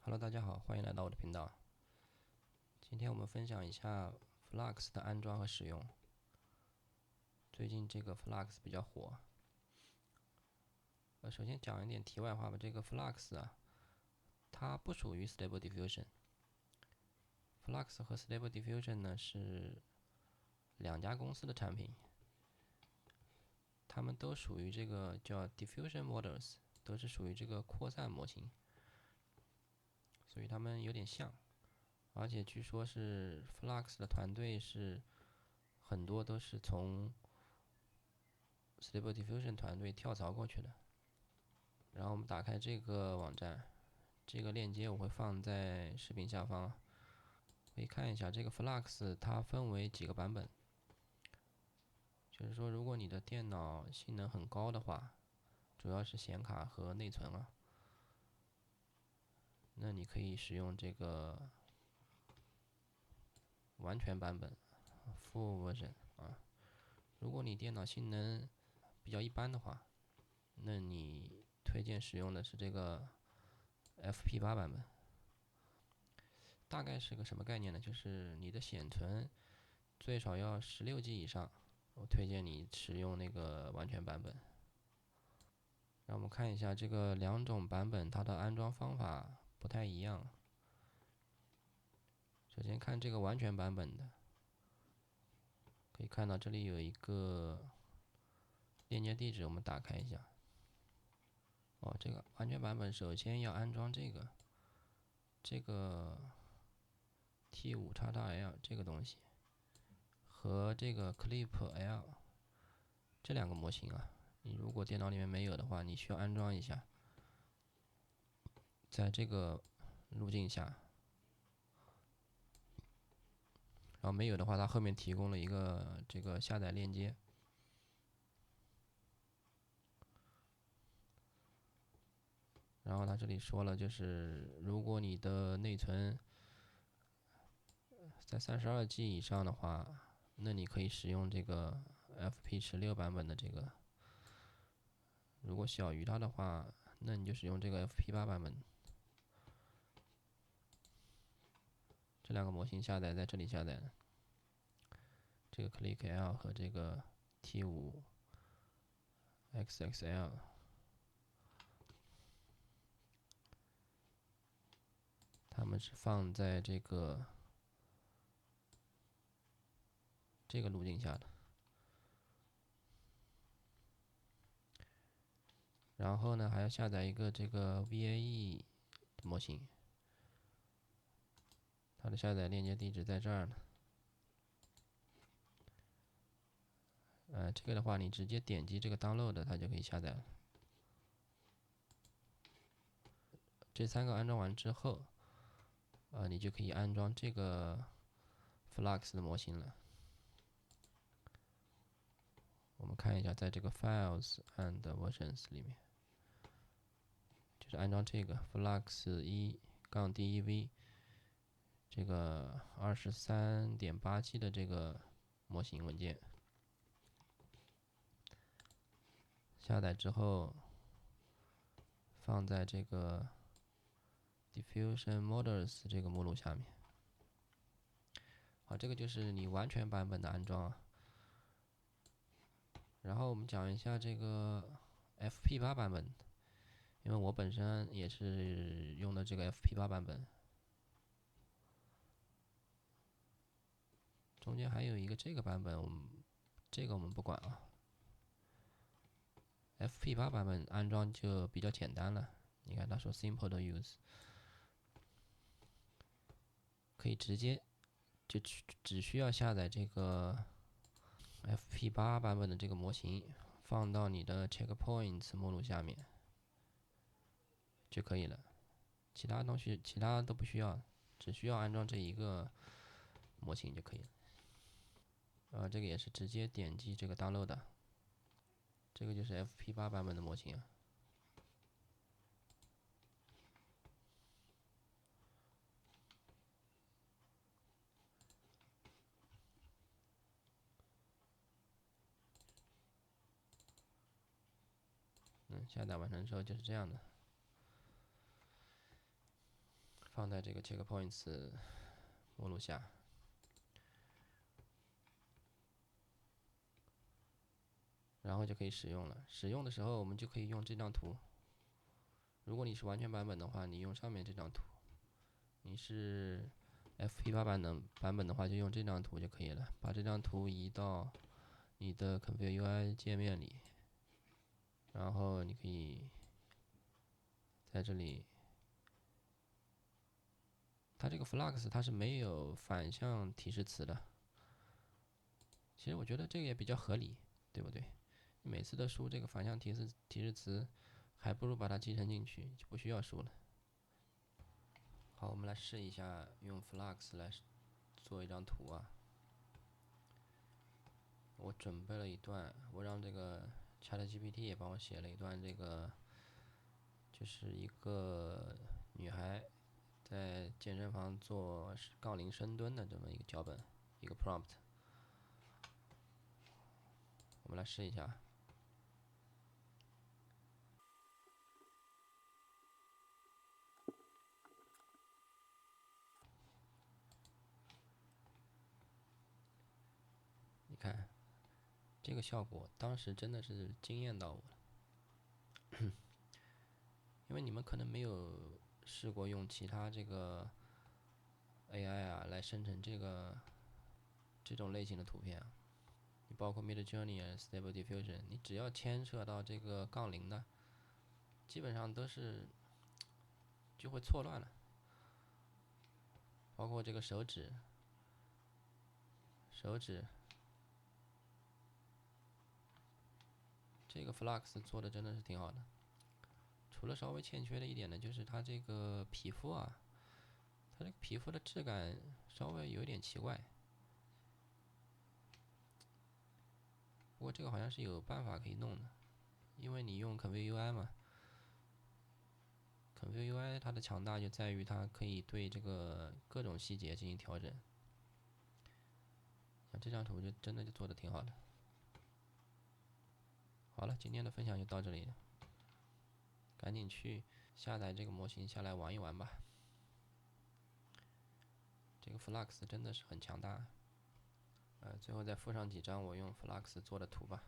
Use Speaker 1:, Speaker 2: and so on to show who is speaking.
Speaker 1: Hello，大家好，欢迎来到我的频道。今天我们分享一下 Flux 的安装和使用。最近这个 Flux 比较火。首先讲一点题外话吧，这个 Flux 啊，它不属于 Stable Diffusion。Flux 和 Stable Diffusion 呢是两家公司的产品，它们都属于这个叫 Diffusion Models，都是属于这个扩散模型，所以它们有点像。而且据说是 Flux 的团队是很多都是从 Stable Diffusion 团队跳槽过去的。然后我们打开这个网站，这个链接我会放在视频下方，可以看一下这个 Flux 它分为几个版本。就是说，如果你的电脑性能很高的话，主要是显卡和内存啊，那你可以使用这个完全版本 （Full Version） 啊。如果你电脑性能比较一般的话，那你推荐使用的是这个 FP8 版本。大概是个什么概念呢？就是你的显存最少要16G 以上，我推荐你使用那个完全版本。让我们看一下这个两种版本，它的安装方法不太一样。首先看这个完全版本的，可以看到这里有一个链接地址，我们打开一下。这个完全版本首先要安装这个 T5XL 这个东西和这个 Clip L 这两个模型啊。你如果电脑里面没有的话，你需要安装一下。在这个路径下，然后没有的话，它后面提供了一个这个下载链接。然后它这里说了，就是如果你的内存在32G 以上的话，那你可以使用这个 FP16 版本的这个。如果小于它的话，那你就使用这个 FP8 版本。这两个模型下载在这里下载的，这个 ClickL 和这个 T5XXL。它们是放在这个路径下的。然后呢，还要下载一个这个 VAE 模型，它的下载链接地址在这儿呢。这个的话，你直接点击这个 download，它就可以下载了。这三个安装完之后，你就可以安装这个 Flux 的模型了。我们看一下，在这个 Files and Versions 里面，就是安装这个 Flux 1-DEV 这个23.8G 的这个模型文件。下载之后，放在这个 Diffusion Models 这个目录下面。好，这个就是你完全版本的安装啊。然后我们讲一下这个 FP8 版本，因为我本身也是用的这个 FP8 版本。中间还有一个这个版本，这个我们不管啊。FP8 版本安装就比较简单了，你看它说 Simple to use， 可以直接就只需要下载这个 FP8 版本的这个模型，放到你的 Checkpoints 目录下面就可以了。其他东西其他都不需要，只需要安装这一个模型就可以了。这个也是直接点击这个 download 的，这个就是 FP8 版本的模型啊。下载完成之后就是这样的。放在这个 checkpoints 目录下。然后就可以使用了。使用的时候，我们就可以用这张图。如果你是完全版本的话，你用上面这张图；你是 FP8版本的话，就用这张图就可以了。把这张图移到你的 Configure UI 界面里，然后你可以在这里，它这个 Flux 它是没有反向提示词的。其实我觉得这个也比较合理，对不对？你每次都输这个反向提示词，还不如把它集成进去，就不需要输了。好，我们来试一下用 Flux 来做一张图啊。我准备了一段，我让这个 ChatGPT 也帮我写了一段，这个就是一个女孩在健身房做杠铃深蹲的这么一个脚本，一个 prompt。我们来试一下。你看这个效果，当时真的是惊艳到我了。因为你们可能没有试过用其他这个 AI 啊来生成这种类型的图片啊。你包括 Midjourney 啊、Stable Diffusion，你只要牵扯到这个杠铃的，基本上都是就会错乱了。包括这个手指，这个 Flux 做的真的是挺好的。除了稍微欠缺的一点呢，就是它这个皮肤啊，它这个皮肤的质感稍微有一点奇怪。不过这个好像是有办法可以弄的，因为你用 Configure UI 嘛，Configure UI 它的强大就在于它可以对这个各种细节进行调整。像这张图就真的就做的挺好的。好了，今天的分享就到这里了，赶紧去下载这个模型下来玩一玩吧。这个 Flux 真的是很强大。最后再附上几张我用 Flux 做的图吧。